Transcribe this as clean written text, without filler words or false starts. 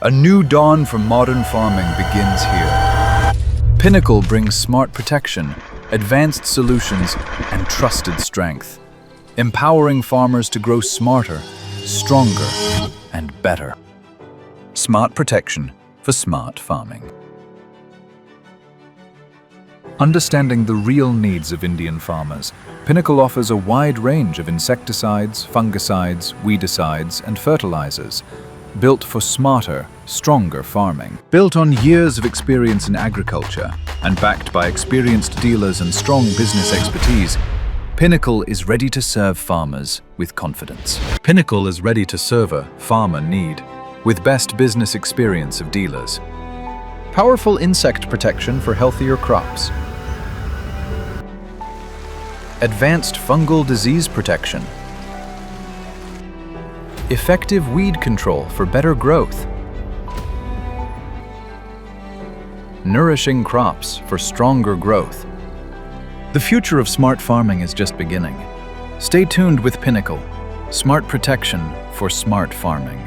A new dawn for modern farming begins here. Pinnacle brings smart protection, advanced solutions, and trusted strength, empowering farmers to grow smarter, stronger, and better. Smart protection for smart farming. Understanding the real needs of Indian farmers, Pinnacle offers a wide range of insecticides, fungicides, weedicides, and fertilizers, built for smarter, stronger farming. Built on years of experience in agriculture and backed by experienced dealers and strong business expertise, Pinnacle is ready to serve farmers with confidence. Pinnacle is ready to serve a farmer need with best business experience of dealers. Powerful insect protection for healthier crops. Advanced fungal disease protection. Effective weed control for better growth. Nourishing crops for stronger growth. The future of smart farming is just beginning. Stay tuned with Pinnacle, smart protection for smart farming.